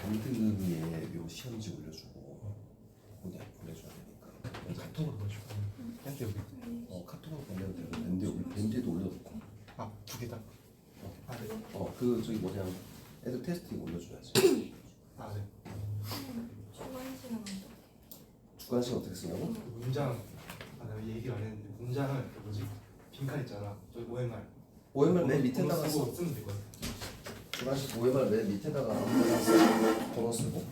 반등에 요 시험지 올려주고 거기 보내줘야 되니까. 카톡으로 보내줘. 밴드 여기. 카톡으로 보내도 되고 밴드에도 올려놓고. 두 개 다. 네. 그 저기 뭐냐 애들 테스트 올려줘야지. 네. 주관식은 어떻게? 주관식 어떻게 쓰냐고? 문장. 내가 얘기를 안 했는데 문장을 빈칸 있잖아. 저기 OMR 맨 밑에다가 쓰고 쓰면 될 것 같아. 주관식 OMR 맨 밑에다가 번호 쓰고.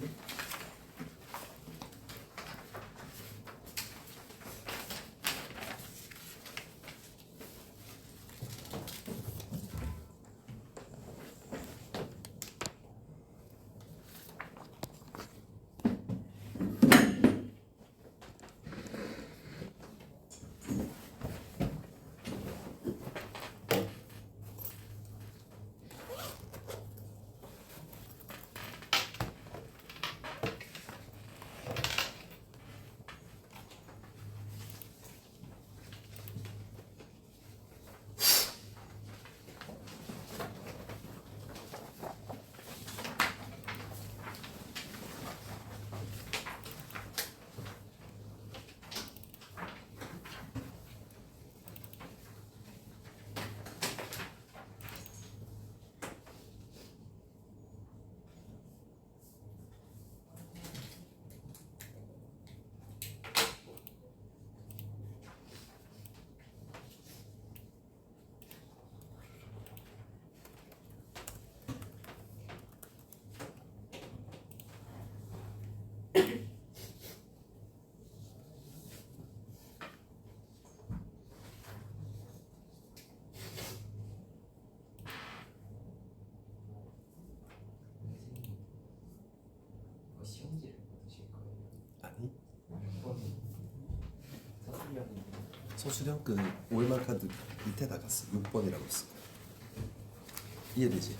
시험지를 받으실 거예요? 아니 서술형이 서수령 그 OMR 카드 밑에다가 써. 6번이라고 써. 이해되지?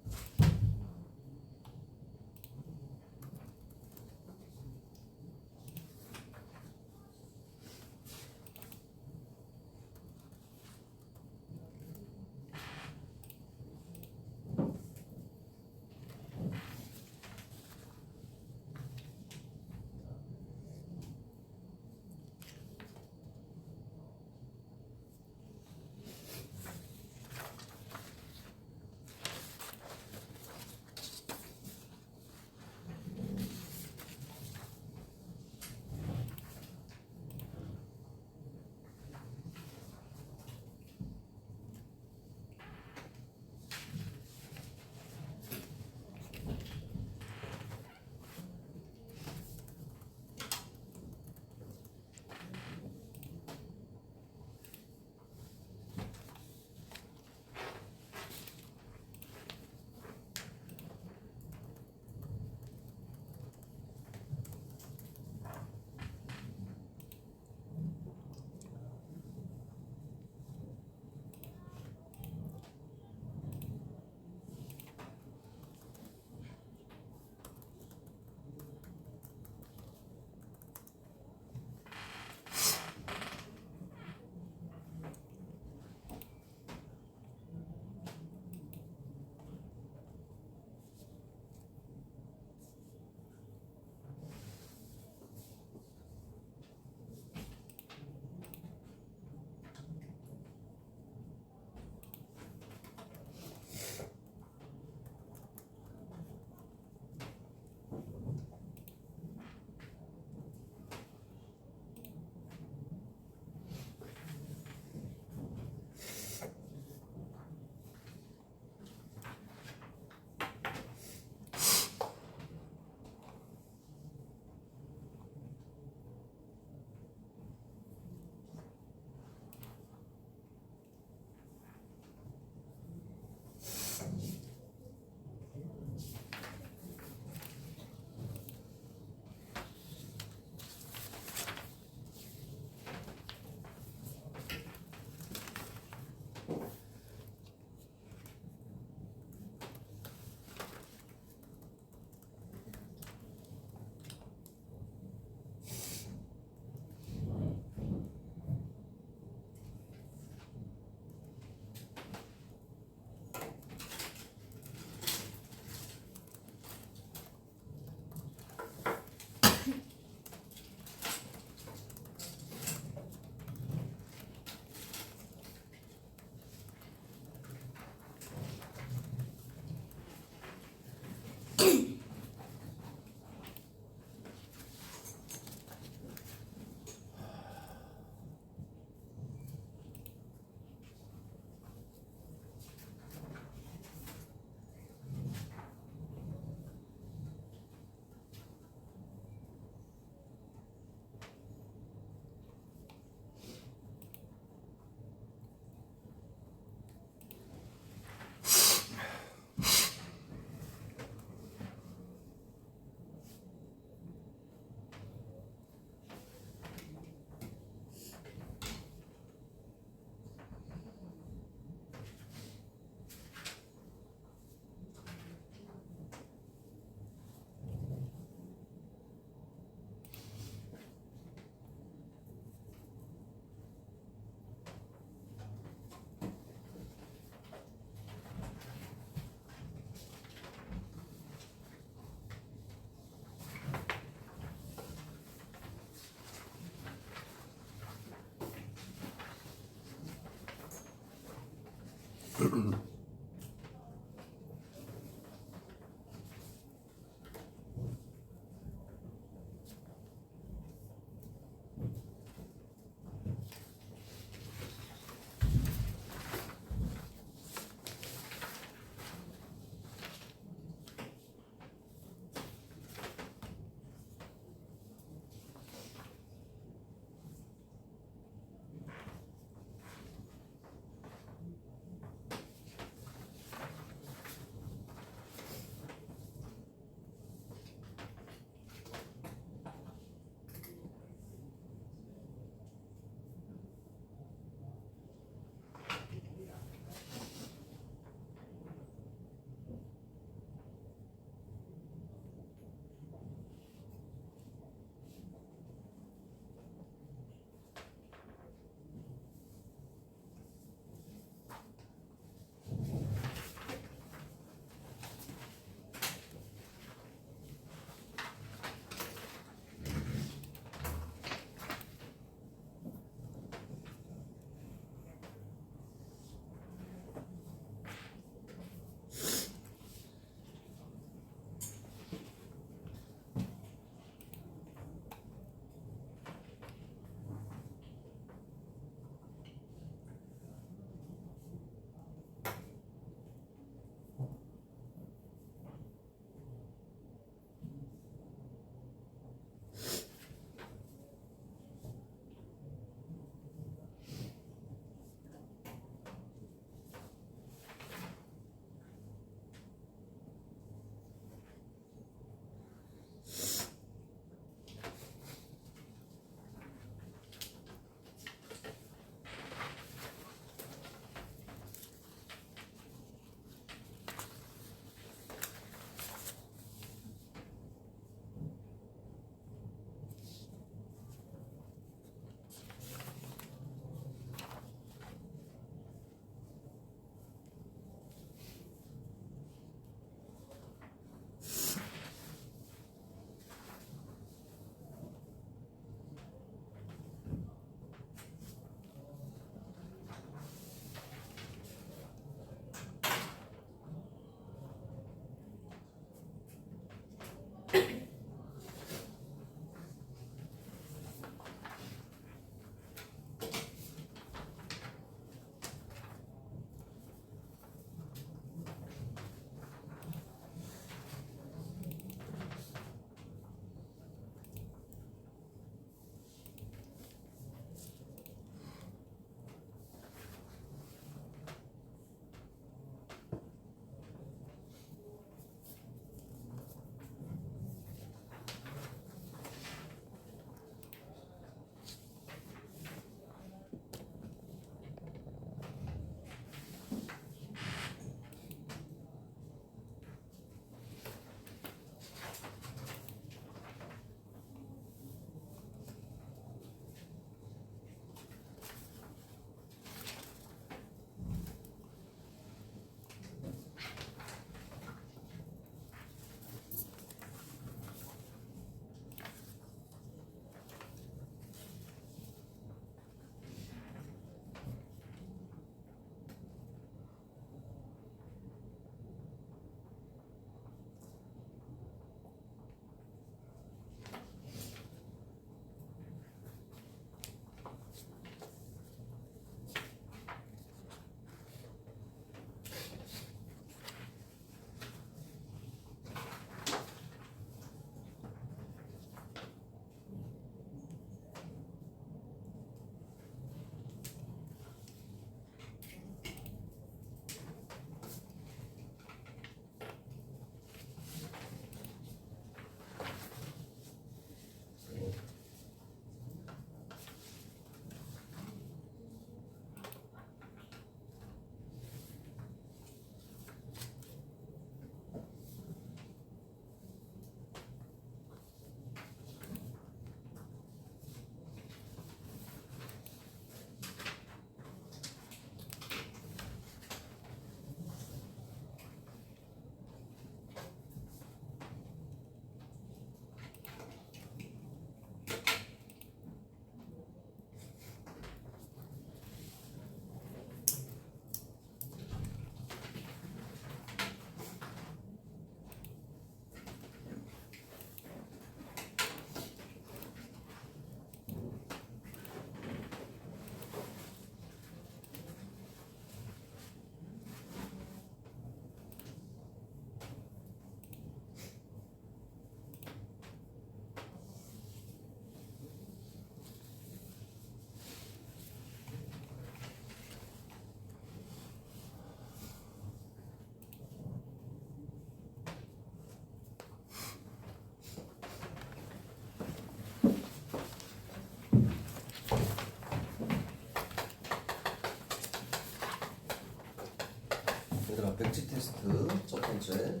얘들아 백지 테스트 첫 번째.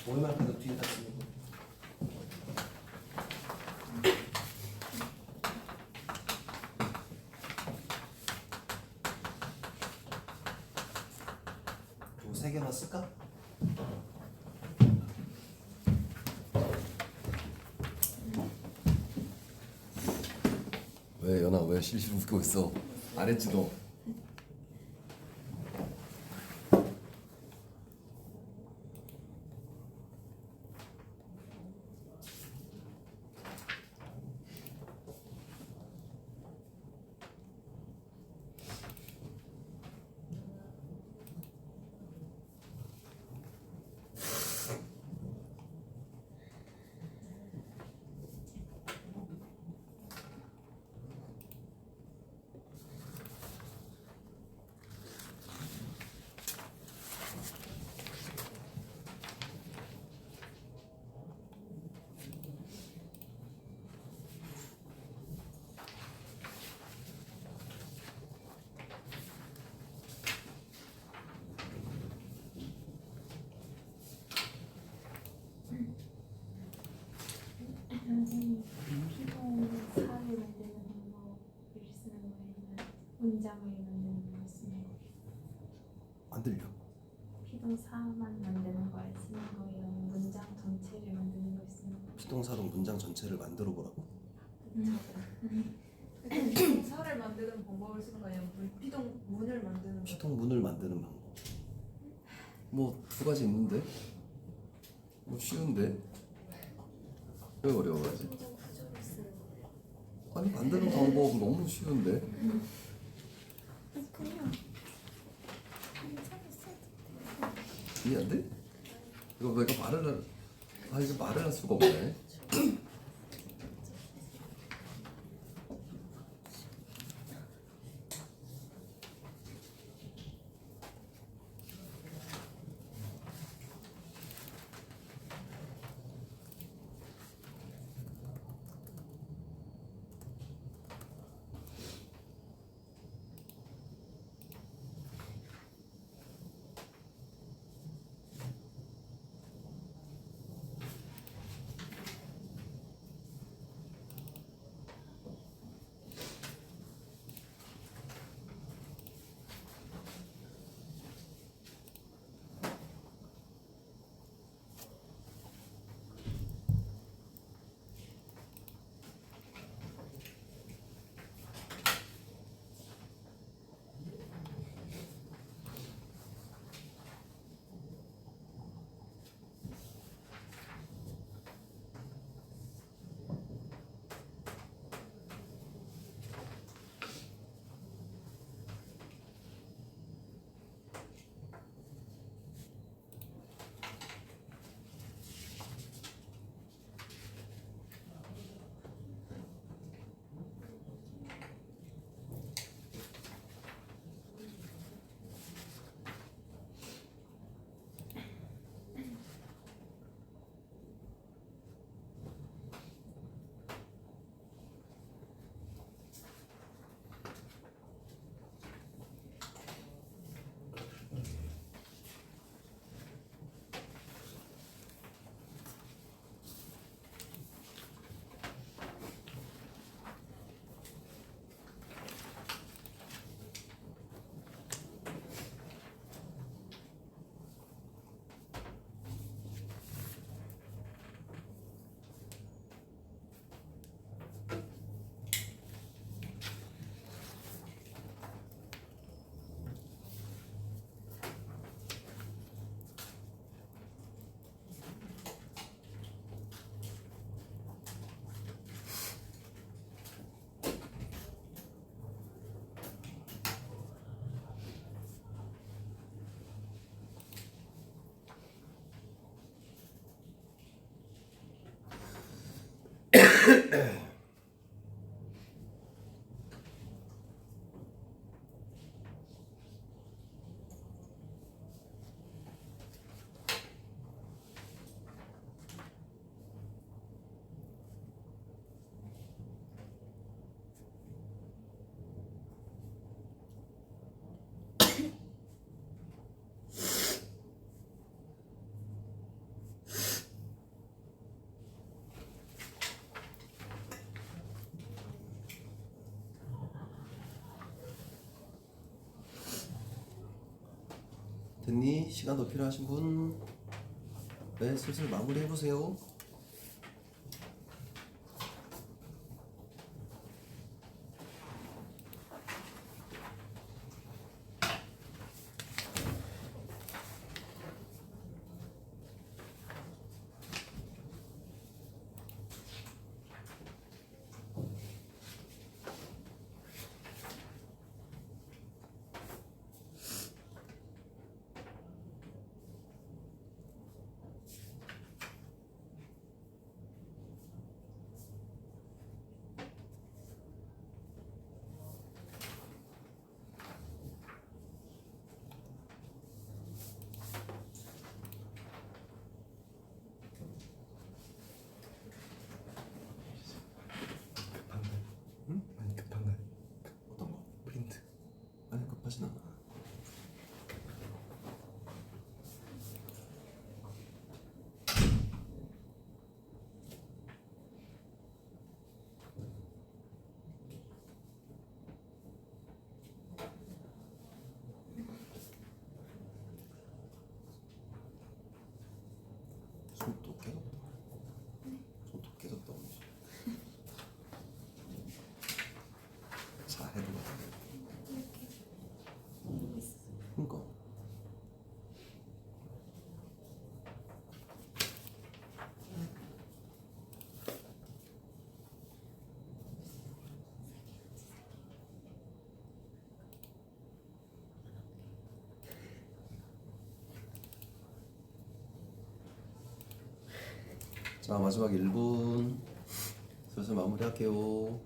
오해만 카드 뒤에다 쓰는 거. 이거 세 개만 쓸까? 왜 연아 왜 실실 웃고 있어? 안 했지 너? 선생님, 피동 사를 만드는 방법을 쓰는 거예요? 문장을 만드는 걸 쓰는 거예요? 안 들려. 피동 사만 만드는 거에 쓰는 거예요? 문장 전체를 만드는 걸 쓰는 거예요? 피동사로 문장 전체를 만들어 보라고. 사를 만드는 방법을 쓰는 거 아니면 피동 문을 만드는 거? 피동문을 만드는 방법. 뭐 두 가지 있는데. 뭐 쉬운데. 왜 어려워하지? 문장 구조를 쓰는 거예요? 아니 만드는 방법 너무 쉬운데. 그냥 문장을 써도 이해 안 돼? 이거 내가 이거 말을 할 수가 없네. 됐니? 시간 더 필요하신 분? 네, 슬슬 마무리 해보세요. 급한가요? 응? 아니 급한가요? 어떤 거? 프린트. 아니 급하진 않아. 손도 깨졌다. 손도 깨졌다 오늘. 잘 해도 이렇게 있어. 그니까. 자, 마지막 1분 슬슬 마무리할게요.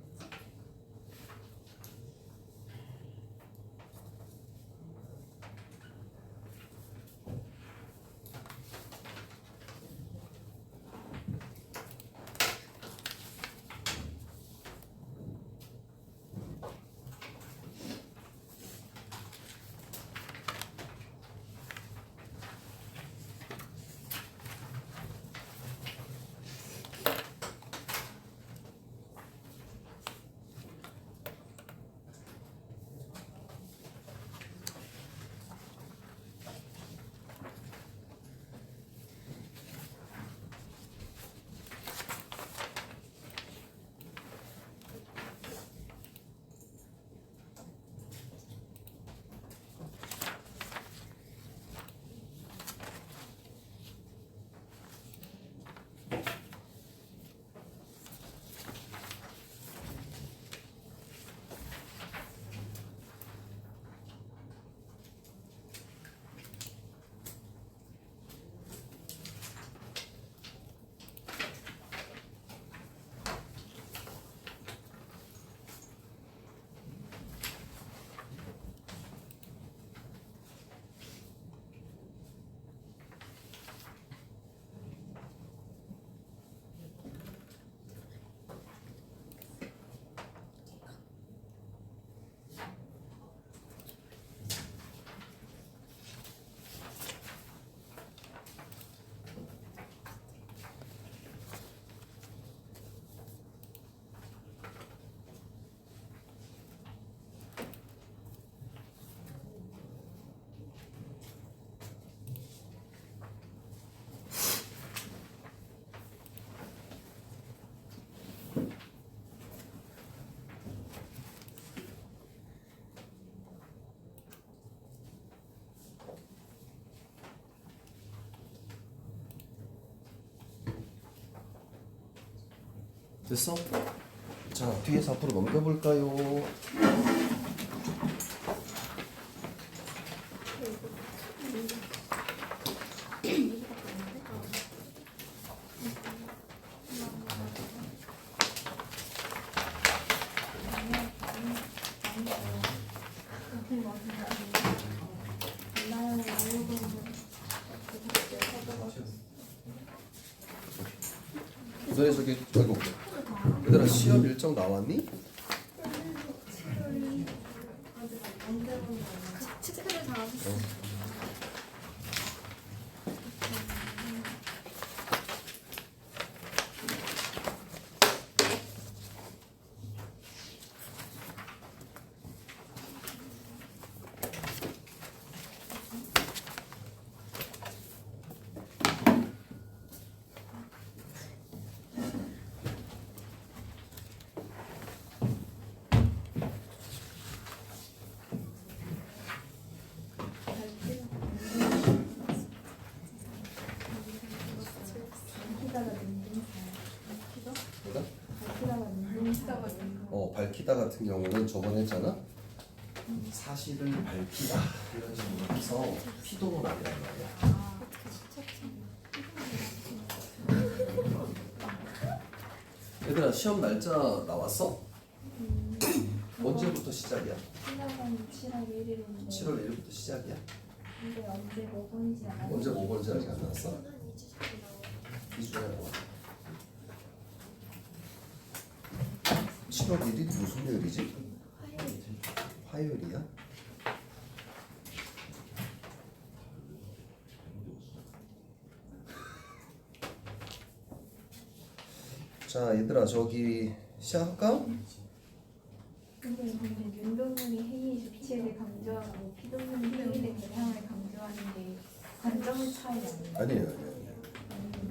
됐어? 자, 뒤에서 앞으로 넘겨볼까요? 너네 저기, 아이고, 얘들아 시험 일정 나왔니? 체크를 다 하셨어. 밝히다 같은 경우는 저번에 했잖아. 사실을 밝히다 이런 식으로 해서 피동은 아니란 말이야. 아, 얘들아 시험 날짜 나왔어? 언제부터 시작이야? 7월 1일인데 7월 1일부터 시작이야? 근데 언제 뭐 본지 알아요? 언제 뭐 번지 아직 안 나왔어? 이주에 뭐 7월 1일이 무슨 요일이지? 화요일이야? 자 얘들아 저기 시작할까? 근데 윤동훈이 회의 주체를 강조하고 피동훈이 회의의 대상을 강조하는 게 관점의 차이 아니에요? 아니에요.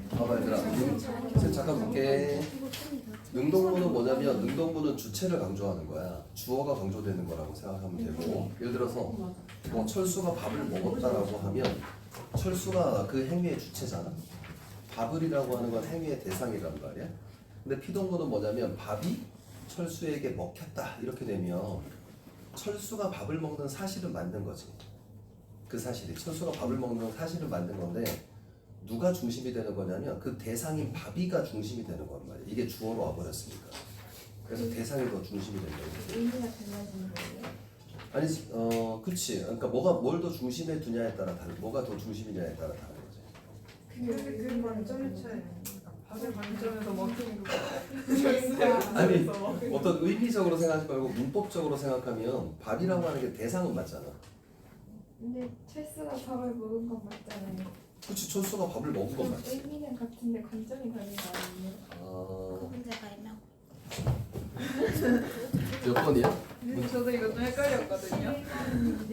봐봐 얘들아 선생님 잠깐 볼게. 능동문은 뭐냐면 능동문은 주체를 강조하는 거야. 주어가 강조되는 거라고 생각하면 되고 예를 들어서 뭐 철수가 밥을 먹었다라고 하면 철수가 그 행위의 주체잖아. 밥을이라고 하는 건 행위의 대상이란 말이야. 근데 피동문은 뭐냐면 밥이 철수에게 먹혔다 이렇게 되면 철수가 밥을 먹는 사실을 만든 거지. 그 사실이 철수가 밥을 먹는 사실을 만든 건데 누가 중심이 되는 거냐면 그 대상인 바비가 중심이 되는 거란 말이야. 이게 주어로 와버렸으니까. 그래서 대상이 더 중심이 된다는 거지. 의미가 달라지는 거예요? 아니, 그렇지. 그러니까 뭘 더 중심에 두냐에 따라 다른, 뭐가 더 중심이냐에 따라 다른 거지. 근데 그 관점의 차이. 밥의 관점에서 먹히는 거. 아니, 어떤 의미적으로 생각하지 말고 문법적으로 생각하면 밥이라고 하는 게 대상은 맞잖아. 근데 철수가 밥을 먹은 건 맞잖아요. 그렇지, 철수가 밥을 먹은 건 그럼 맞지. 의미는 같은데 관점이 다른 거 아니에요? 아, 문제가 애매하고 몇 번이야? 저도 이거 좀 헷갈렸거든요. 1번인데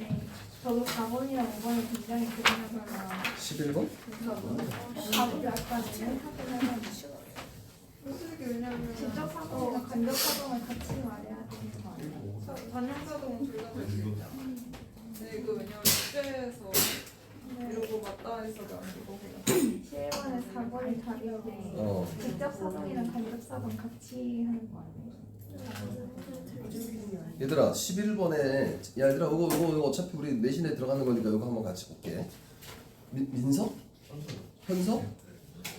저도 4번이랑 5번이 굉장히 고민하다가 11번? 4번이 약간 애매하긴 솔직히 왜냐면 직접 사고랑 간접 사고를 같이 말해야 되는 거 아니에요? 반영사동 둘다 될 수 있다. 근데 이거 왜냐면 숙제에서 이러고 맞다 해서도 안 되고 그냥. 7번에 4번이 답인데 직접 사동이랑 간접 사동 같이 하는 거 아니에요? 얘들아 11번에 야 얘들아 이거 어차피 우리 내신에 들어가는 거니까 이거 한번 같이 볼게. 민서? 현서?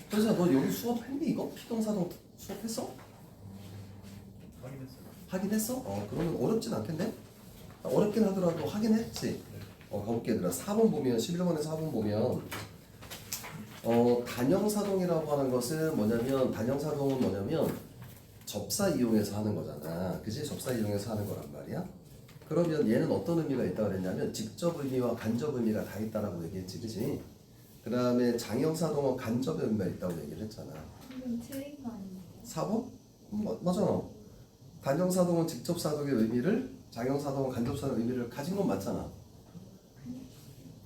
현서 너 여기 수업했니 이거? 피동사동 수업했어? 하긴 했어? 그러면 어렵진 않겠네? 어렵긴 하더라도 하긴 했지? 가볼게 얘들아 4번 보면 11번에 4번 보면 단형사동이라고 하는 것은 단형사동은 뭐냐면 접사 이용해서 하는 거잖아. 그치? 접사 이용해서 하는 거란 말이야. 그러면 얘는 어떤 의미가 있다고 그랬냐면 직접 의미와 간접 의미가 다 있다라고 얘기했지. 그치? 그 다음에 장형사동은 간접 의미가 있다고 얘기를 했잖아. 이건 틀린 거 아니에요? 4번? 맞잖아. 단형사동은 직접 사동의 의미를 장형사동은 간접 사동의 의미를 가진 건 맞잖아.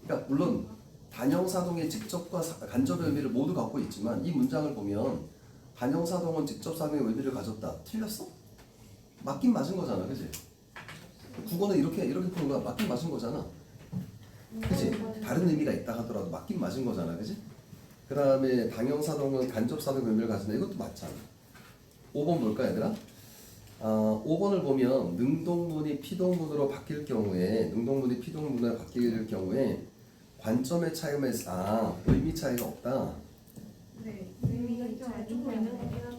그러니까 물론 단형사동의 직접과 간접의 의미를 모두 갖고 있지만 이 문장을 보면 단형사동은 직접 사동의 의미를 가졌다. 틀렸어? 맞긴 맞은 거잖아. 그치? 국어는 이렇게 푸는 거야. 맞긴 맞은 거잖아. 그치? 다른 의미가 있다 하더라도 맞긴 맞은 거잖아. 그치? 그 다음에 당형사동은 간접사동의 의미를 가진다. 이것도 맞잖아. 5번 볼까 얘들아? 5번을 보면 능동문이 피동문으로 바뀔 경우에 관점의 차이가 의미 차이가 없다. 네. 의미가 좀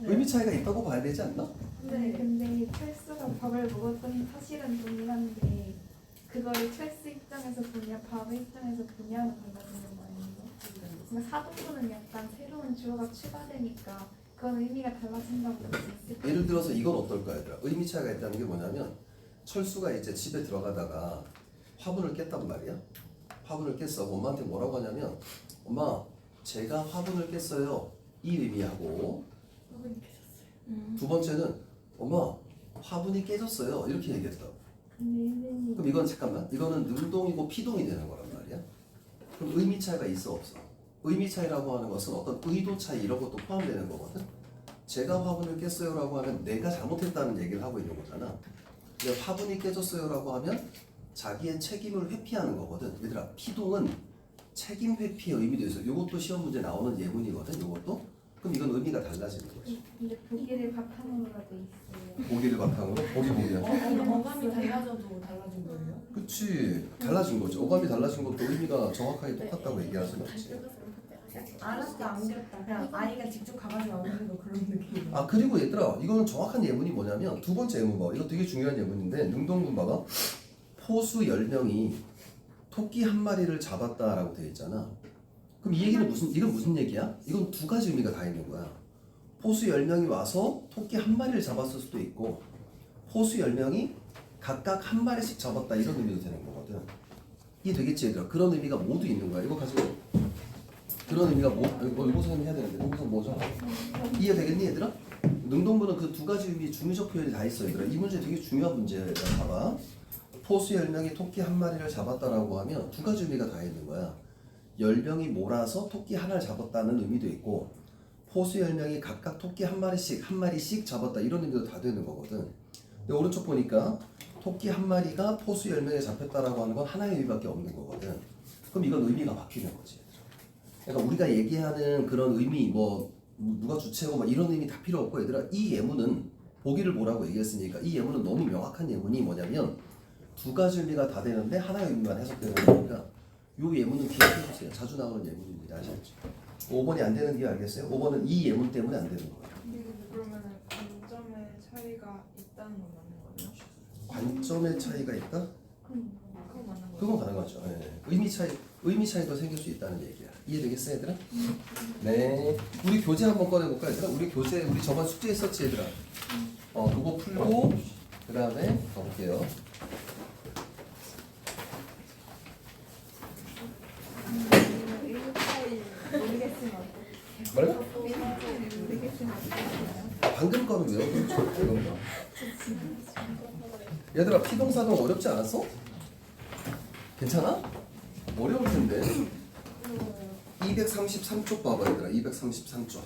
의미 차이가 있다고 봐야 되지 않나? 근데 철수가 밥을 먹었던 사실은 동일한데 그거를 철수 입장에서 보냐 밥의 입장에서 보냐는 달라지는 거 아니에요? 그러니까 사동문은 약간 새로운 주어가 추가되니까 그건 의미가 달라진다고 볼 수 있을 예를 들어서 이건 어떨까 얘들아? 의미 차이가 있다는 게 뭐냐면 철수가 이제 집에 들어가다가 화분을 깼단 말이야. 화분을 깼어. 엄마한테 뭐라고 하냐면 엄마 제가 화분을 깼어요. 이 의미하고 두 번째는 엄마 화분이 깨졌어요. 이렇게 얘기했다. 그럼 이건 잠깐만 이거는 능동이고 피동이 되는 거란 말이야. 그럼 의미 차이가 있어 없어? 의미 차이라고 하는 것은 어떤 의도 차이 이런 것도 포함되는 거거든. 제가 화분을 깼어요 라고 하면 내가 잘못했다는 얘기를 하고 있는 거잖아. 근데 화분이 깨졌어요 라고 하면 자기의 책임을 회피하는 거거든. 얘들아 피동은 책임 회피의 의미도 있어. 이것도 시험 문제 나오는 예문이거든. 이것도. 그럼 이건 의미가 달라지는 거지. 근데 보기를 바탕으로 돼 있어요. 보기를 바탕으로 보기 보면. 어감이 달라져도 달라진 거예요? 그치 달라진 거지. 어감이 달라진 것도 의미가 정확하게 똑같다고 얘기할 수는 없지. 알았다 안 그랬다 그냥 아이가 직접 가가지고 안 그래도 그런 느낌. 아 그리고 얘들아 이거는 정확한 예문이 뭐냐면 두 번째 예문 봐. 이거 되게 중요한 예문인데 능동문 봐봐. 포수 10명이 토끼 한 마리를 잡았다라고 되어 있잖아. 그럼 이 얘기는 이건 무슨 얘기야? 이건 두 가지 의미가 다 있는 거야. 포수 10명이 와서 토끼 한 마리를 잡았을 수도 있고 포수 10명이 각각 한 마리씩 잡았다 이런 의미도 되는 거거든. 이게 되겠지 얘들아. 그런 의미가 모두 있는 거야. 이거 가지고 그런 의미가 모의고사 해야 되는데 모의고사 뭐죠? 이해되겠니 얘들아? 능동문은 그 두 가지 의미 중의적 표현이 다 있어 얘들아. 이 문제 되게 중요한 문제야. 얘들아 봐봐. 포수 10명이 토끼 한 마리를 잡았다라고 하면 두 가지 의미가 다 있는 거야. 10명이 몰아서 토끼 하나를 잡았다는 의미도 있고 포수 10명이 각각 토끼 한 마리씩 잡았다 이런 의미도 다 되는 거거든. 근데 오른쪽 보니까 토끼 한 마리가 포수 10명에 잡혔다라고 하는 건 하나의 의미밖에 없는 거거든. 그럼 이건 의미가 바뀌는 거지. 그러니까 우리가 얘기하는 그런 의미 뭐 누가 주체고 막 이런 의미 다 필요 없고 얘들아 이 예문은 보기를 보라고 얘기했으니까 이 예문은 너무 명확한 예문이 뭐냐면 두 가지 의미가 다 되는데 하나의 의미만 해석되는 거니까 요 예문은 기억해보세요. 자주 나오는 예문입니다. 아시겠죠? 5번이 안 되는 게 알겠어요? 5번은 이 예문 때문에 안 되는 거예요. 그러면 관점의 차이가 있다는 건 맞는 거예요? 관점의 차이가 있다? 그건 맞는 거예요? 그건 가능하죠. 예. 의미 차이도 생길 수 있다는 얘기야. 이해되겠어 얘들아? 네. 우리 교재 한번 꺼내볼까 얘들아? 우리 저번 숙제 했었지 얘들아? 그거 풀고 그 다음에 가볼게요. 뭐라고? 방금 거는 왜요? 그런 거. 얘들아 피동사동 어렵지 않았어? 괜찮아? 어려울 텐데. 233쪽 봐봐 얘들아. 233쪽.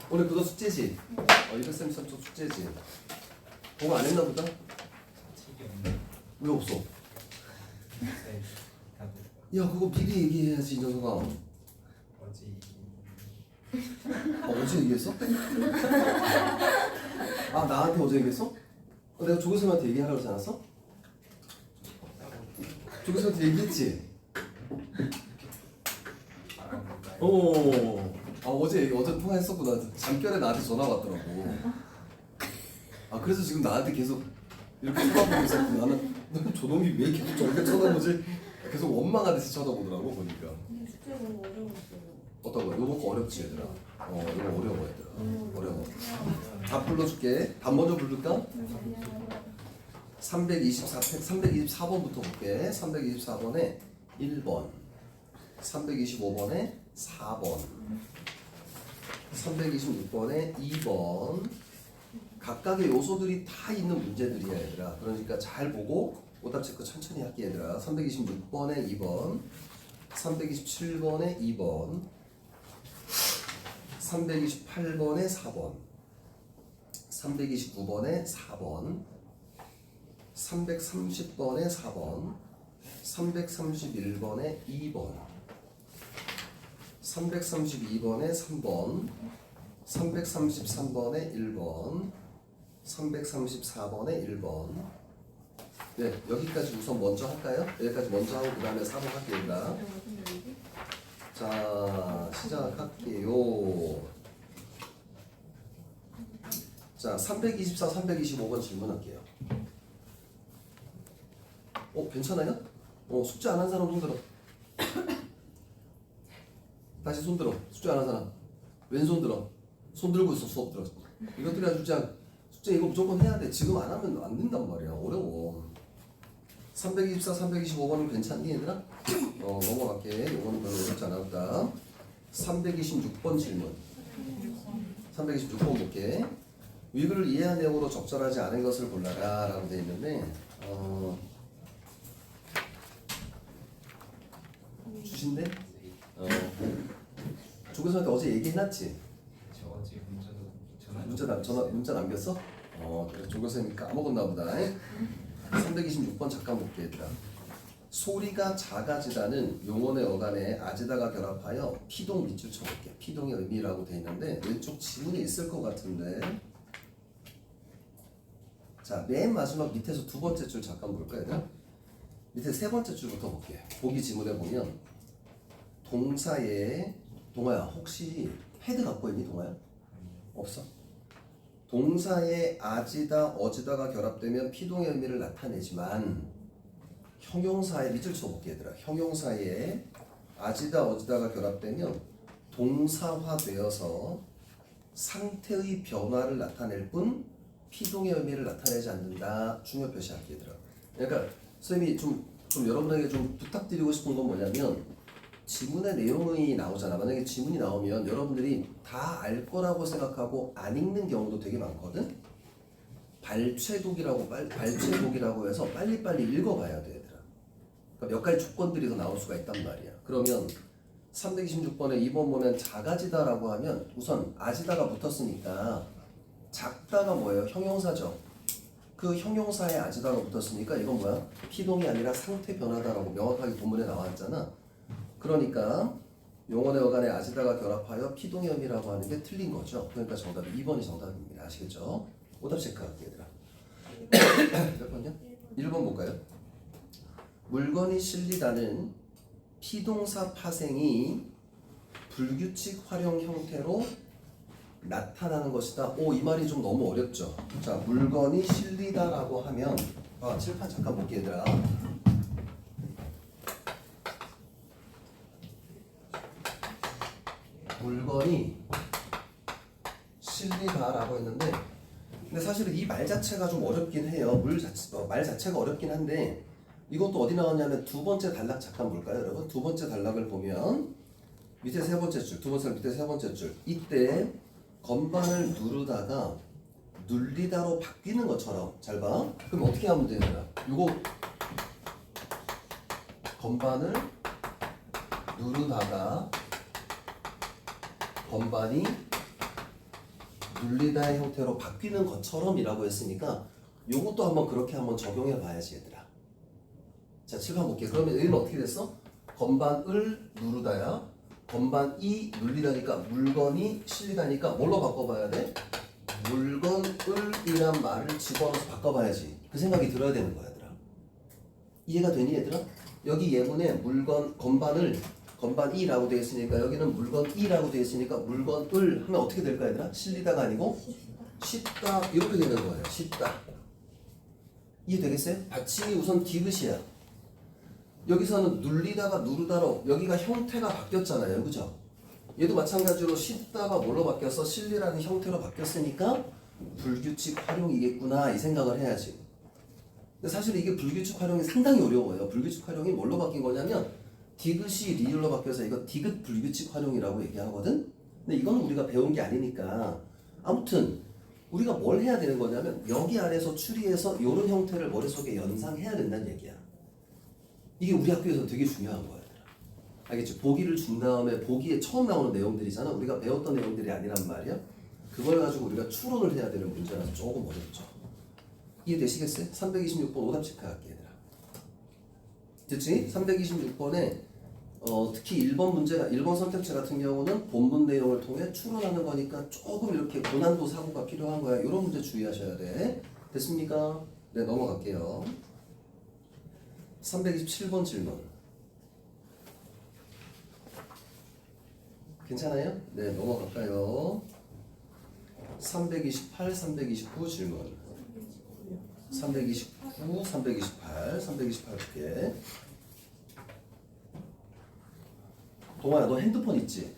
오늘 그거 숙제지? 233쪽 숙제지? 그거 안 했나 보다? 책이 없네. 왜 없어? 네, 다들 야 그거 미리 얘기해야지 이 녀석아. 어제 어제 얘기했어? 아 나한테 어제 얘기했어? 내가 조교수님한테 얘기하라고 그러지 않았어? 조교수님한테 얘기했지? 어제 통화했었구나. 잠결에 나한테 전화 왔더라고. 아 그래서 지금 나한테 계속 이렇게 쳐다보고 있었구나. 나는 저놈이 왜 계속 저렇게 쳐다보지? 계속 원망하듯이 쳐다보더라고 보니까. 근데 숙제 너무 어려웠어요. 어떤 거야? 요거 어렵지 얘들아. 이거 어려워 얘들아. 어려워. 다 불러줄게. 답 먼저 부를까? 324번부터 볼게. 324번에 1번, 325번에 4번, 326번에 2번. 각각의 요소들이 다 있는 문제들이야 얘들아. 그러니까 잘 보고 오답 체크 천천히 할게 얘들아. 326번에 2번, 327번에 2번, 328번에 4번, 329번에 4번, 330번에 4번, 331번에 2번, 332번에 3번, 333번에 1번, 334번에 1번. 네, 여기까지 우선 먼저 할까요? 여기까지 먼저 하고 그 다음에 4번 할게요. 자, 시작할게요. 자, 324, 325번 질문할게요. 괜찮아요? 숙제 안 한 사람 손 들어. 다시 손 들어. 숙제 안 한 사람. 왼손 들어. 손 들고 있어. 수업 들어. 이것들이 아주 그냥 숙제 이거 무조건 해야 돼. 지금 안 하면 안 된단 말이야. 어려워. 324, 325번은 괜찮니 얘들아? 넘어갈게. 이거는 별로 어렵지 않아 보다. 326번 질문. 326번 볼게. 위글을 이해한 내용으로 적절하지 않은 것을 골라라 라고 되어 있는데 주신대? 조교수한테 어제 얘기해놨지? 저 어제 문자 남겼어? 그래 조교수님이 까먹었나 보다. 326번 잠깐 볼게 얘들아. 소리가 작아지다는 용언의 어간에 아지다가 결합하여 피동 밑줄 쳐볼게요. 피동의 의미라고 돼 있는데 왼쪽 지문에 있을 것 같은데 자, 맨 마지막 밑에서 두 번째 줄 잠깐 볼까요? 얘들아? 밑에 세 번째 줄부터 볼게요. 보기 지문에 보면 동사에 동아야 혹시 패드 갖고 있니 동아야? 없어? 동사에 아지다 어지다가 결합되면 피동의 의미를 나타내지만 형용사에 밑줄 쳐볼게 얘들아. 형용사에 아지다 어지다가 결합되면 동사화되어서 상태의 변화를 나타낼 뿐 피동의 의미를 나타내지 않는다. 중요 표시할게 얘들아. 그러니까 선생님이 좀 여러분에게 좀 부탁드리고 싶은 건 뭐냐면 지문의 내용이 나오잖아. 만약에 지문이 나오면 여러분들이 다 알 거라고 생각하고 안 읽는 경우도 되게 많거든. 발췌독이라고 해서 빨리빨리 읽어봐야 돼 얘들아. 그러니까 몇 가지 조건들이 더 나올 수가 있단 말이야. 그러면 326번에 2번 보면 작아지다라고 하면 우선 아지다가 붙었으니까 작다가 뭐예요? 형용사죠. 그 형용사에 아지다가 붙었으니까 이건 뭐야? 피동이 아니라 상태 변화다라고 명확하게 본문에 나왔잖아. 그러니까 용언의 어간에 아지다가 결합하여 피동의 의미라고 하는 게 틀린 거죠. 그러니까 정답이 2번이 정답입니다. 아시겠죠? 오답 체크할게요 얘들아. 몇 번이요? 1번 볼까요? 물건이 실리다는 피동사 파생이 불규칙 활용 형태로 나타나는 것이다. 오, 이 말이 좀 너무 어렵죠. 자, 물건이 실리다라고 하면 칠판 잠깐 볼게 얘들아. 물건이 실리다라고 했는데 근데 사실은 이 말 자체가 좀 어렵긴 해요. 말 자체가 어렵긴 한데 이것도 어디 나왔냐면 두 번째 단락 잠깐 볼까요 여러분? 두 번째 단락을 보면 밑에 세 번째 줄, 두 번째 밑에 세 번째 줄 이때 건반을 누르다가 눌리다로 바뀌는 것처럼 잘 봐. 그럼 어떻게 하면 되냐? 요거 건반을 누르다가 건반이 눌리다의 형태로 바뀌는 것처럼이라고 했으니까 요것도 한번 그렇게 한번 적용해 봐야지 얘들아. 자, 7번 볼게. 그러면 여기는 어떻게 됐어? 건반을 누르다야. 건반이 눌리다니까 물건이 실리다니까 뭘로 바꿔봐야 돼? 물건을이란 말을 집어넣어서 바꿔봐야지. 그 생각이 들어야 되는 거야 얘들아. 이해가 되니 얘들아? 여기 예문에 건반이라고 되어 있으니까 여기는 물건이라고 되어 있으니까 물건을 하면 어떻게 될까 얘들아? 실리다가 아니고 씻다 이렇게 되는 거예요. 씻다. 이해되겠어요? 받침이 우선 디귿이야. 여기서는 눌리다가 누르다로 여기가 형태가 바뀌었잖아요. 그죠? 얘도 마찬가지로 씻다가 뭘로 바뀌어서 실리라는 형태로 바뀌었으니까 불규칙 활용이겠구나 이 생각을 해야지. 근데 사실 이게 불규칙 활용이 상당히 어려워요. 불규칙 활용이 뭘로 바뀐 거냐면 디귿이 리을로 바뀌어서 이거 디귿 불규칙 활용이라고 얘기하거든? 근데 이건 우리가 배운 게 아니니까 아무튼 우리가 뭘 해야 되는 거냐면 여기 안에서 추리해서 이런 형태를 머릿속에 연상해야 된다는 얘기야. 이게 우리 학교에서 되게 중요한 거야. 알겠지? 보기를 준 다음에 보기에 처음 나오는 내용들이잖아. 우리가 배웠던 내용들이 아니란 말이야. 그걸 가지고 우리가 추론을 해야 되는 문제라서 조금 어렵죠. 이해되시겠어요? 326번 오답 체크할게 얘들아. 됐지? 326번에 특히 1번 문제가 1번 선택지 같은 경우는 본문 내용을 통해 추론하는 거니까 조금 이렇게 고난도 사고가 필요한 거야. 이런 문제 주의하셔야 돼. 됐습니까? 네, 넘어갈게요. 327번 질문. 괜찮아요? 네, 넘어갈까요? 328, 329 질문. 329, 328 볼게. 동아야, 너 핸드폰 있지?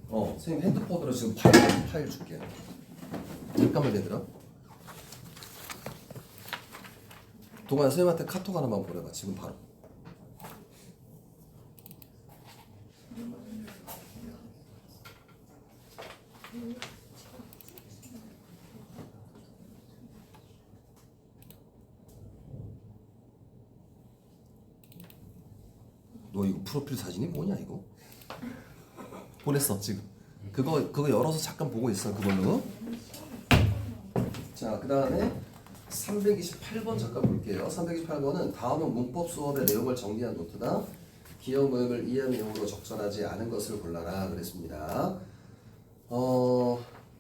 선생님 핸드폰으로 지금 파일 줄게. 잠깐만 얘들아. 동아야, 선생님한테 카톡 하나만 보내봐. 지금 바로. 너 이거 프로필 사진이 뭐냐 이거? 보냈어 지금. 그거 열어서 잠깐 보고 있어 그걸로. 자, 그 다음에 328번 잠깐 볼게요. 328번은 다음은 문법 수업의 내용을 정리한 노트다. 기억 모임을 이해한 내용으로 적절하지 않은 것을 골라라 그랬습니다.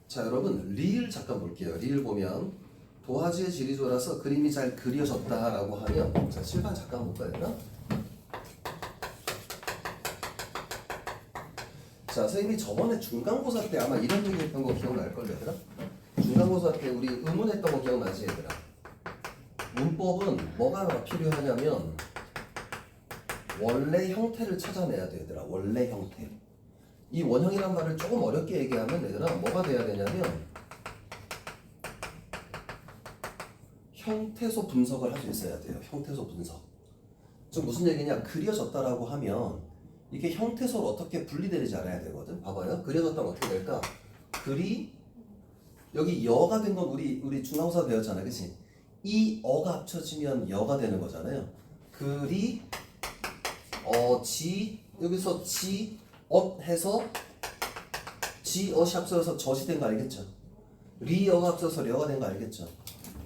자 여러분 리을 잠깐 볼게요. 리을 보면 도화지의 질이 좋아서 그림이 잘 그려졌다라고 하면 자 실판 잠깐 볼까요? 얘들아? 자 선생님이 저번에 중간고사 때 아마 이런 얘기 했던 거 기억날걸 얘들아? 중간고사 때 우리 의문했던 거 기억나지 얘들아? 문법은 뭐가 필요하냐면 원래 형태를 찾아내야 돼 얘들아. 원래 형태. 이 원형이란 말을 조금 어렵게 얘기하면 얘들아 뭐가 돼야 되냐면 형태소 분석을 할 수 있어야 돼요. 형태소 분석. 즉 무슨 얘기냐? 그려졌다라고 하면 이게 형태소로 어떻게 분리되는지 알아야 되거든. 봐봐요. 그려졌다면 어떻게 될까? 글이 여기 여가 된 건 우리 중간고사 배웠잖아, 그렇지? 이 어가 합쳐지면 여가 되는 거잖아요. 글이 지 여기서 지 해서 지 어시 합쳐서 젖이 된 거 알겠죠? 리어가 합쳐서 려가 된 거 알겠죠?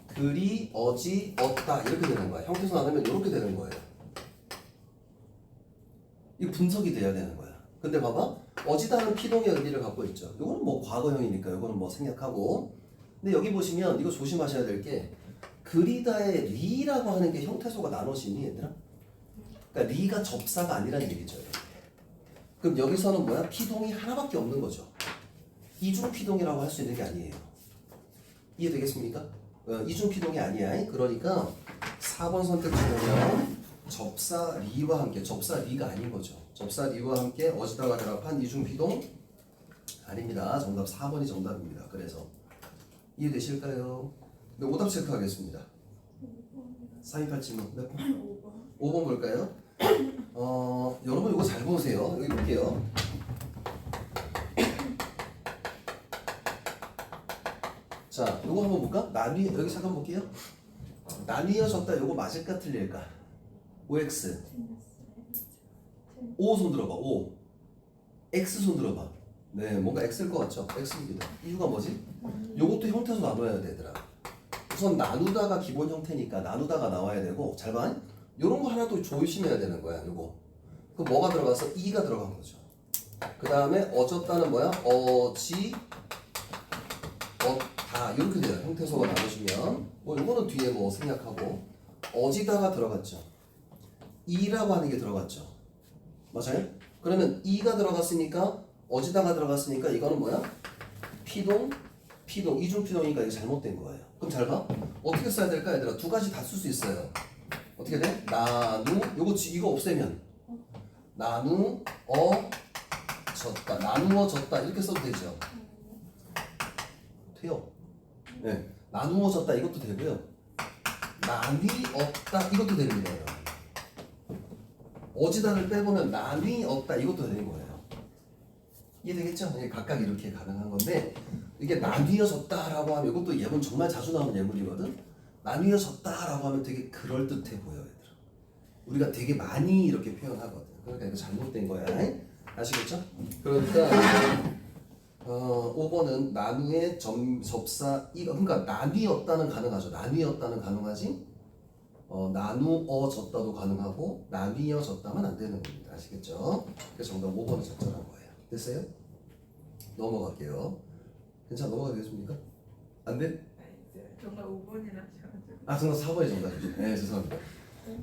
글이 어지 얻다 이렇게 되는 거야. 형태소 나누면 이렇게 되는 거예요. 이 분석이 돼야 되는 거야. 근데 봐봐. 어지다는 피동의 의미를 갖고 있죠. 이거는 뭐 과거형이니까 이거는 뭐 생략하고. 근데 여기 보시면 이거 조심하셔야 될 게 그리다의 리라고 하는 게 형태소가 나눠지니 얘들아? 그러니까 리가 접사가 아니라는 얘기죠. 그럼 여기서는 뭐야? 피동이 하나밖에 없는 거죠. 이중 피동이라고 할 수 있는 게 아니에요. 이해되겠습니까? 이중 피동이 아니야. 그러니까 4번 선택지 보면 접사 리와 함께 접사 리가 아닌 거죠. 접사 리와 함께 어지다가 결합한 이중 피동 아닙니다. 정답 4번이 정답입니다. 그래서 이해되실까요? 네, 오답 체크하겠습니다. 4287번 몇 번? 5번 볼까요? 여러분 이거 잘 보세요. 여기 볼게요. 자, 요거 한번 볼까? 나뉘 여기 잠깐 볼게요. 나뉘어졌다. 요거 맞을까 틀릴까? OX. O 손 들어봐. O. X 손 들어봐. 네, 뭔가 X일 것 같죠? X입니다. 이유가 뭐지? 요것도 형태소 나눠야 되더라. 우선 나누다가 기본 형태니까 나누다가 나와야 되고 잘 봐. 요런 거 하나 또 조심해야 되는 거야. 요거. 그 뭐가 들어가서 E가 들어간 거죠. 그 다음에 어졌다는 뭐야? 어지 다 이렇게 돼요. 형태소가 나누시면 뭐 이거는 뒤에 뭐 생략하고 어지다가 들어갔죠. 이라고 하는 게 들어갔죠. 맞아요? 그러면 이가 들어갔으니까 어지다가 들어갔으니까 이거는 뭐야? 피동 이중 피동이니까 이게 잘못된 거예요. 그럼 잘 봐. 어떻게 써야 될까 얘들아? 두 가지 다 쓸 수 있어요. 어떻게 돼? 이거 없애면 나누어졌다 이렇게 써도 되죠. 돼요. 네, 나누어졌다 이것도 되고요. 나뉘었다 이것도 됩니다. 어지다를 빼보면 나뉘었다 이것도 되는 거예요. 이해되겠죠? 각각 이렇게 가능한 건데 이게 나뉘어졌다라고 하면 이것도 예문 정말 자주 나오는 예문이거든. 나뉘어졌다라고 하면 되게 그럴듯해 보여 얘들아. 우리가 되게 많이 이렇게 표현하거든. 그러니까 이거 잘못된 거야. 아시겠죠? 그러니까 5번은 나누의 접사 그러니까 나뉘었다는 가능하죠. 나뉘었다는 가능하지. 나누어졌다도 가능하고 나뉘어졌다면 안 되는 겁니다. 아시겠죠? 그래서 정답 5번이 적절한 거예요. 됐어요? 넘어갈게요. 괜찮아? 넘어가겠습니까? 안 돼? 정말 5번이나 하셔가지고. 정답 4번이 정답이죠. 네, 죄송합니다.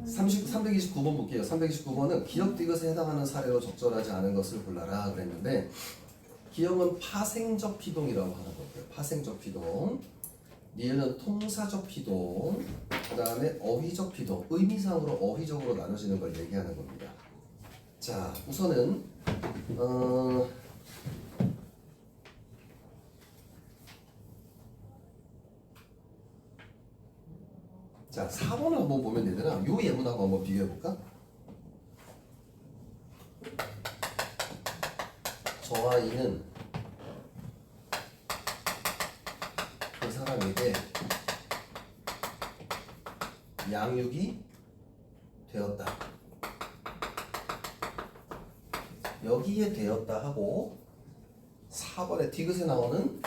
329번 볼게요. 329번은 기억 디귿에 해당하는 사례로 적절하지 않은 것을 골라라 그랬는데 기억은 파생적 피동이라고 하는 거고요. 파생적 피동. 리을은 통사적 피동. 그 다음에 어휘적 피동. 의미상으로 어휘적으로 나눠지는 걸 얘기하는 겁니다. 자, 우선은 자, 4번을 한번 보면 얘들아 요 예문하고 한번 비교해볼까? 저와 이는 그 사람에게 양육이 되었다. 여기에 되었다 하고 4번에 디귿에 나오는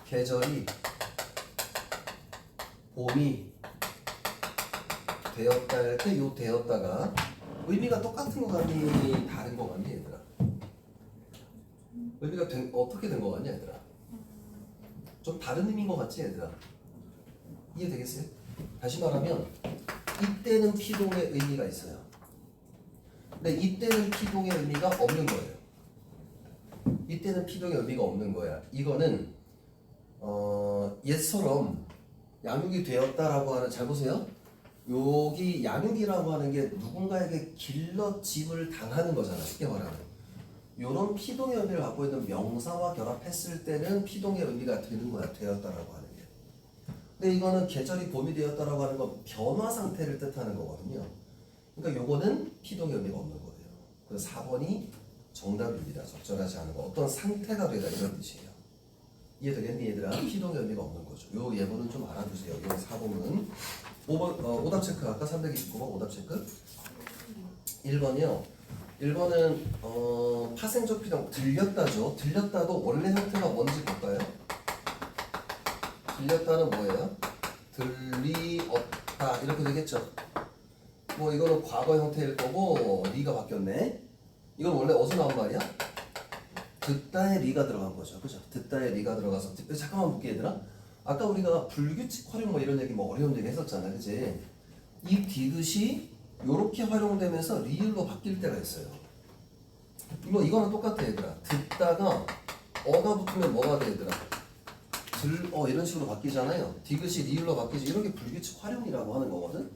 계절이 봄이 되었다 할 때 요 되었다가 의미가 똑같은 거 같니? 다른 거 같니 얘들아? 의미가 어떻게 된 거 같니 얘들아? 좀 다른 의미인 거 같지 얘들아? 이해되겠어요? 다시 말하면 이때는 피동의 의미가 있어요. 근데 이때는 피동의 의미가 없는 거예요. 이때는 피동의 의미가 없는 거야. 이거는 옛처럼 양육이 되었다라고 하는, 잘 보세요. 여기 양육이라고 하는 게 누군가에게 길러짐을 당하는 거잖아. 쉽게 말하면. 이런 피동의 의미를 갖고 있는 명사와 결합했을 때는 피동의 의미가 되는 거야. 되었다라고 하는 게. 근데 이거는 계절이 봄이 되었다라고 하는 건 변화 상태를 뜻하는 거거든요. 그러니까 요거는 피동의 의미가 없는 거예요. 그래서 4번이 정답입니다. 적절하지 않은 거. 어떤 상태가 되다 이런 뜻이에요. 이해되겠니 얘들아? 피동의 의미가 없는 거죠. 요 예문은 좀 알아두세요. 요 4번은 5번 오답 체크. 아까 329번 오답 체크. 1번이요. 1번은 파생적 피동 들렸다죠. 들렸다도 원래 형태가 뭔지 볼까요? 들렸다는 뭐예요? 들리었다 이렇게 되겠죠. 뭐 이거는 과거 형태일 거고 리가 바뀌었네. 이건 원래 어디서 나온 말이야? 듣다에 리가 들어간 거죠. 그죠? 듣다에 리가 들어가서 잠깐만 볼게 얘들아. 아까 우리가 불규칙 활용 뭐 이런 얘기 뭐 어려운 얘기 했었잖아. 그치? 이 디귿이 요렇게 활용되면서 리을로 바뀔 때가 있어요. 이거는 똑같아 얘들아. 듣다가 어가 붙으면 뭐가 돼 얘들아? 이런 식으로 바뀌잖아요. 디귿이 리을로 바뀌지. 이런 게 불규칙 활용이라고 하는 거거든.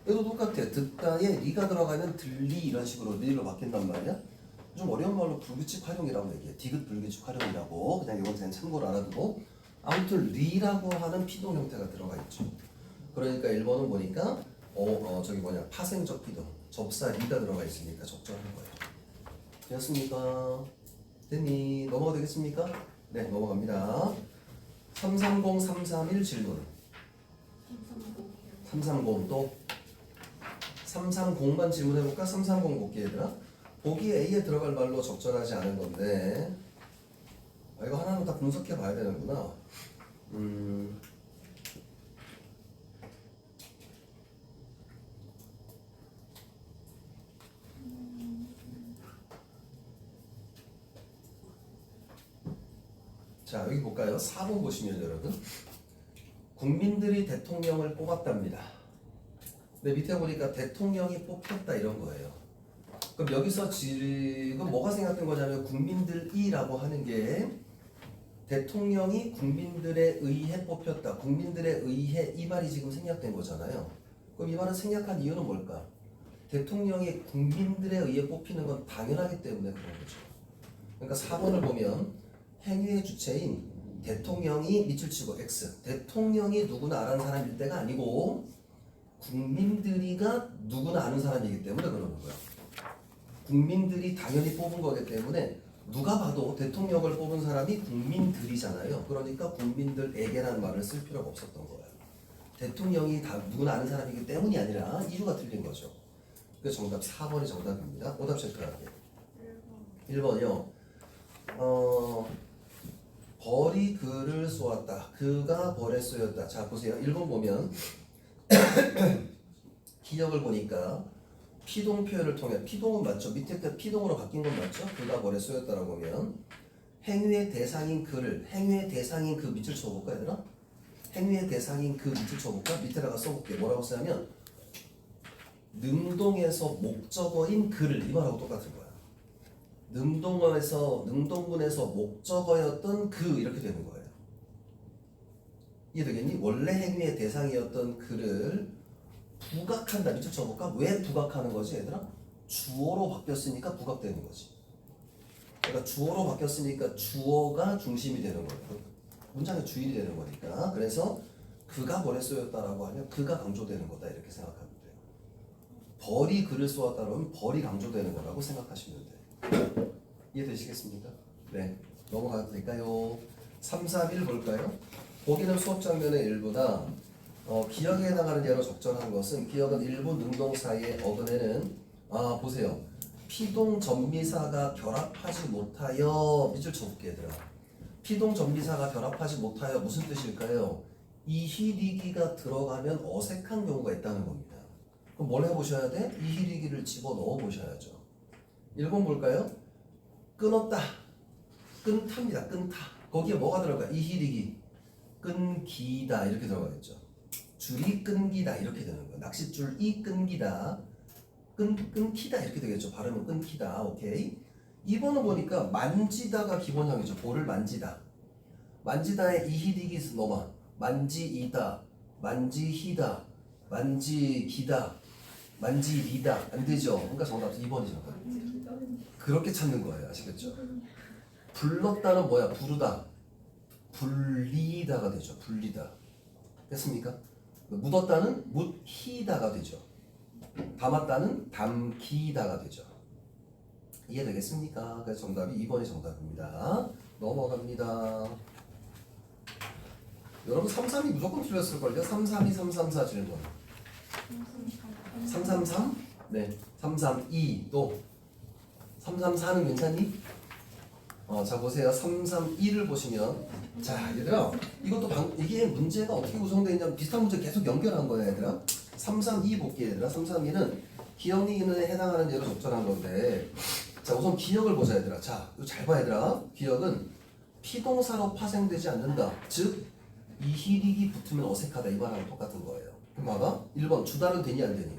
얘도 똑같아. 듣다에 리가 들어가면 들리 이런 식으로 리을로 바뀐단 말이야. 좀 어려운 말로 불규칙 활용이라고 얘기해. 디귿 불규칙 활용이라고. 그냥 이건 그냥 참고로 알아두고. 아무튼 리라고 하는 피동 형태가 들어가 있죠. 그러니까 1번은 보니까 파생적 피동. 접사 리가 들어가 있으니까 적절한 거예요. 되었습니까? 됐니? 넘어가 되겠습니까? 네, 넘어갑니다. 330, 331 질문. 330 또 330만 질문해볼까? 330 볼게 얘들아. 보기 A에 들어갈 말로 적절하지 않은 건데 이거 하나는 다 분석해 봐야 되는구나. 자 여기 볼까요? 4번 보시면 여러분 국민들이 대통령을 뽑았답니다. 근데 밑에 보니까 대통령이 뽑혔다 이런 거예요. 그럼 여기서 지금 뭐가 생각된 거냐면 국민들이라고 하는 게 대통령이 국민들에 의해 뽑혔다. 국민들에 의해 이 말이 지금 생략된 거잖아요. 그럼 이 말은 생략한 이유는 뭘까? 대통령이 국민들에 의해 뽑히는 건 당연하기 때문에 그런 거죠. 그러니까 4번을 보면 행위의 주체인 대통령이 밑줄 치고 X. 대통령이 누구나 아는 사람일 때가 아니고 국민들이가 누구나 아는 사람이기 때문에 그러는 거야. 국민들이 당연히 뽑은 거기 때문에 누가 봐도 대통령을 뽑은 사람이 국민들이잖아요. 그러니까 국민들에게라는 말을 쓸 필요가 없었던 거예요. 대통령이 다 누구나 아는 사람이기 때문이 아니라 이유가 틀린 거죠. 그래서 정답 4번이 정답입니다. 오답 체크할게요. 1번이요. 벌이 그를 쏘았다. 그가 벌에 쏘였다. 자 보세요. 1번 보면 기억을 보니까 피동 표현을 통해 피동은 맞죠? 밑에 때 피동으로 바뀐 건 맞죠? 그가 벌에 쏘였다라고 하면 행위의 대상인 그를 행위의 대상인 그 밑줄 쳐볼까 얘들아? 행위의 대상인 그 밑줄 쳐볼까? 밑에다가 써볼게. 뭐라고 쓰냐면 능동에서 목적어인 그를 이 말하고 똑같은 거야. 능동문에서 목적어였던 그 이렇게 되는 거예요. 이해되겠니? 원래 행위의 대상이었던 그를 부각한다. 밑줄 쳐볼까? 왜 부각하는 거지 얘들아? 주어로 바뀌었으니까 부각되는 거지. 그러니까 주어로 바뀌었으니까 주어가 중심이 되는 거예요. 문장의 주인이 되는 거니까. 그래서 그가 벌에 쏘였다라고 하면 그가 강조되는 거다 이렇게 생각하면 돼요. 벌이 그를 쏘았다라고 하면 벌이 강조되는 거라고 생각하시면 돼요. 이해되시겠습니까? 네, 넘어가도 될까요? 3, 4, 1 볼까요? 보기는 수업 장면의 일부다. 기억에 해당하는 예로 적절한 것은 기억은 일부 능동사의 어근에는 보세요. 피동 전미사가 결합하지 못하여 밑줄 쳐볼게 얘들아. 피동 전미사가 결합하지 못하여 무슨 뜻일까요? 이희리기가 들어가면 어색한 경우가 있다는 겁니다. 그럼 뭘 해보셔야 돼? 이희리기를 집어넣어 보셔야죠. 1번 볼까요? 끊었다, 끊답니다. 끊다. 거기에 뭐가 들어가? 이희리기, 끊기다 이렇게 들어가겠죠. 줄이 끊기다 이렇게 되는 거예요. 낚싯줄이 끊기다, 끊기다 이렇게 되겠죠. 발음은 끊기다. 오케이. 2번은 보니까 만지다가 기본형이죠. 볼을 만지다. 만지다에 이희리기 넘어. 만지이다, 만지히다, 만지기다, 만지리다 안 되죠. 그러니까 정답 2번이죠. 그렇게 찾는 거예요. 아시겠죠? 불렀다는 뭐야? 부르다, 불리다가 되죠. 불리다. 됐습니까? 묻었다는 묻히다가 되죠. 담았다는 담기다가 되죠. 이해되겠습니까? 그래서 정답이 2번이 정답입니다. 넘어갑니다. 여러분 332 무조건 틀렸을걸요? 332, 334 질문. 333? 네. 332 또 334는 괜찮니? 자 보세요. 331을 보시면 자 얘들아 이것도 이게 문제가 어떻게 구성되어 있냐면 비슷한 문제 계속 연결한 거야 얘들아. 332 볼게요 얘들아. 332는 기억리기능에 해당하는 예로 적절한 건데 자 우선 기억을 보자 얘들아. 자 이거 잘 봐 얘들아. 기억은 피동사로 파생되지 않는다. 즉 이희리기 붙으면 어색하다 이 말하고 똑같은 거예요. 그럼 봐봐. 1번 주다는 되니 안 되니?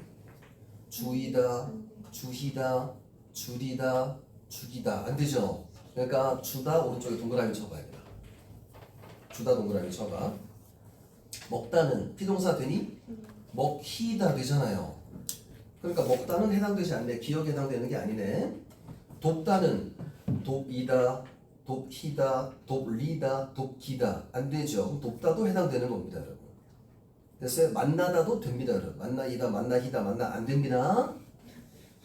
주이다, 주희다, 줄이다, 죽이다 안 되죠. 그러니까 주다 오른쪽에 동그라미 쳐봐야 돼. 주다 동그라미 쳐봐. 먹다는 피동사 되니? 먹히다 되잖아요. 그러니까 먹다는 해당되지 않네. 기억에 해당되는 게 아니네. 돕다는 돕이다, 돕히다, 돕리다, 돕기다 안 되죠. 그럼 돕다도 해당되는 겁니다, 여러분. 됐어요? 만나다도 됩니다, 여러분. 만나이다, 만나히다, 만나 안 됩니다.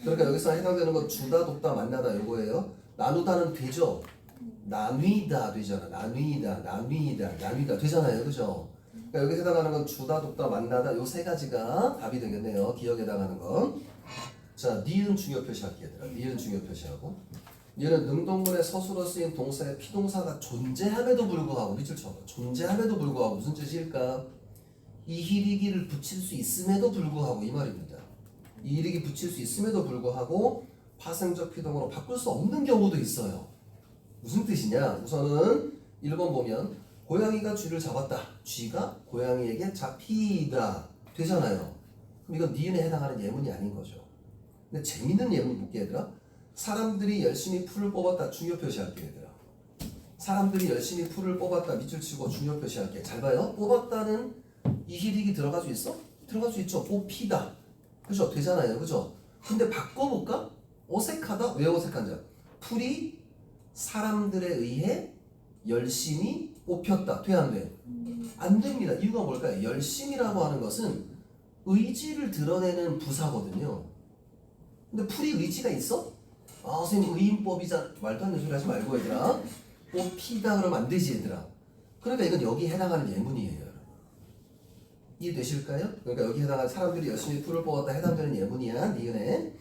그러니까 여기서 해당되는 건 주다, 돕다, 만나다 이거예요. 나누다는 되죠. 나뉘다 되잖아. 나뉘다, 나뉘다, 나뉘다 되잖아요, 그죠? 그러니까 여기 해당하는 건 주다, 돕다, 만나다 요 세 가지가 답이 되겠네요. 기억에 해당하는 건. 자, 니은 중요 표시할게요, 얘들아. 니은 중요 표시하고. 얘는 능동문의 서술어 쓰인 동사의 피동사가 존재함에도 불구하고 밑줄 쳐봐. 존재함에도 불구하고 무슨 뜻일까? 이희리기를 붙일 수 있음에도 불구하고 이 말입니다. 이희리기 붙일 수 있음에도 불구하고 파생적 피동으로 바꿀 수 없는 경우도 있어요. 무슨 뜻이냐? 우선은 1번 보면 고양이가 쥐를 잡았다. 쥐가 고양이에게 잡히다 되잖아요. 그럼 이건 니은에 해당하는 예문이 아닌 거죠. 근데 재밌는 예문 볼게 얘들아. 사람들이 열심히 풀을 뽑았다. 중요 표시할게 얘들아. 사람들이 열심히 풀을 뽑았다. 밑줄 치고 중요 표시할게. 잘 봐요. 뽑았다는 이희리기 들어갈 수 있어? 들어갈 수 있죠. 뽑히다. 그죠? 되잖아요. 그죠? 근데 바꿔볼까? 어색하다? 왜 어색한지? 풀이 사람들에 의해 열심히 뽑혔다. 돼 안 돼? 안 됩니다. 이유가 뭘까요? 열심이라고 하는 것은 의지를 드러내는 부사거든요. 근데 풀이 의지가 있어? 아 선생님 의인법이자 말도 안 되는 소리 하지 말고 얘들아. 뽑히다 그러면 안 되지 얘들아. 그러니까 이건 여기에 해당하는 예문이에요 여러분. 이해되실까요? 그러니까 여기 해당하는 사람들이 열심히 풀을 뽑았다 해당되는 예문이야. 니은에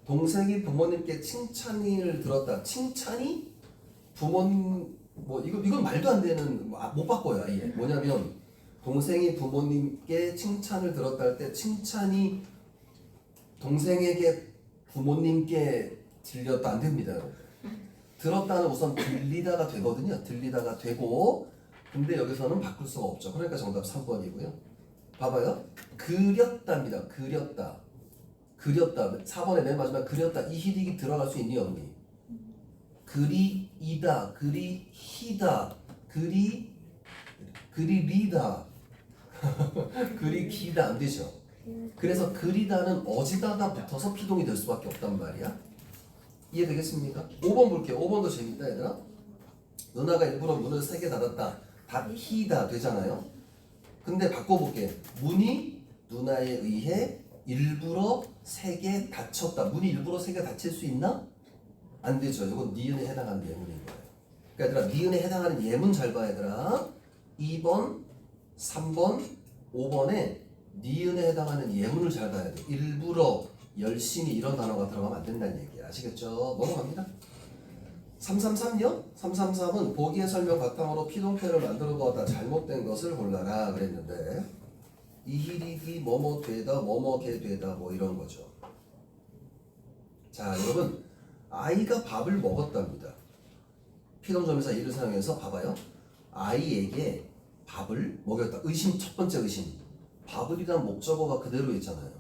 동생이 부모님께 칭찬을 들었다. 칭찬이 부모님 뭐 이건 말도 안 되는 못 바꿔요 아예. 뭐냐면 동생이 부모님께 칭찬을 들었다 할 때 칭찬이 동생에게 부모님께 들렸다 안 됩니다 여러분. 들었다는 우선 들리다가 되거든요. 들리다가 되고 근데 여기서는 바꿀 수가 없죠. 그러니까 정답 3번이고요. 봐봐요. 그렸답니다. 그렸다. 그렸다. 4번에 맨 마지막 그렸다. 이희리기 들어갈 수 있니 없니? 그리이다. 그리히다. 그리리다. 그리기다 안 되죠. 그래서 그리다는 어지다가 붙어서 피동이 될 수밖에 없단 말이야. 이해되겠습니까? 5번 볼게요. 5번도 재밌다 얘들아. 누나가 일부러 문을 3개 닫았다. 닫히다 되잖아요. 근데 바꿔볼게. 문이 누나에 의해 일부러 3개 닫혔다. 문이 일부러 3개 닫힐 수 있나? 안 되죠. 이건 니은에 해당하는 예문인 거예요. 그러니까 얘들아 니은에 해당하는 예문 잘 봐 얘들아. 2번, 3번, 5번에 니은에 해당하는 예문을 잘 봐야 돼. 일부러, 열심히 이런 단어가 들어가면 안 된다는 얘기야. 아시겠죠? 넘어갑니다. 333요? 333은 보기의 설명 바탕으로 피동표를 만들어 보았다. 잘못된 것을 골라라 그랬는데 이희리기 뭐뭐 되다 뭐뭐게 되다 뭐 이런 거죠. 자 여러분 아이가 밥을 먹었답니다. 피동점에서 이를 사용해서 봐봐요. 아이에게 밥을 먹였다. 의심 첫 번째 의심. 밥을이란 목적어가 그대로 있잖아요.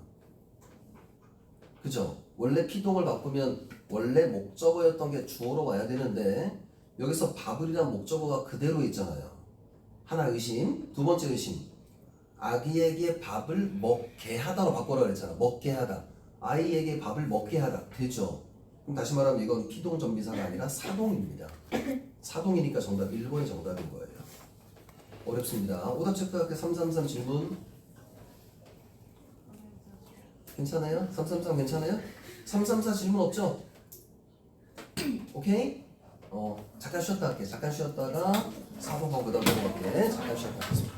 그죠? 원래 피동을 바꾸면 원래 목적어였던 게 주어로 와야 되는데 여기서 밥을이란 목적어가 그대로 있잖아요. 하나 의심. 두 번째 의심. 아기에게 밥을 먹게 하다로 바꿔라 그랬잖아. 먹게 하다. 아이에게 밥을 먹게 하다. 되죠? 그럼 다시 말하면 이건 피동전비사가 아니라 사동입니다. 사동이니까 정답 1번이 정답인 거예요. 어렵습니다. 오답 체크할게. 333 질문 괜찮아요? 333 괜찮아요? 334 질문 없죠? 오케이? 잠깐 쉬었다 할게. 잠깐 쉬었다가 4번 그 다음 넘어갈게. 잠깐 쉬었다 하겠습니다.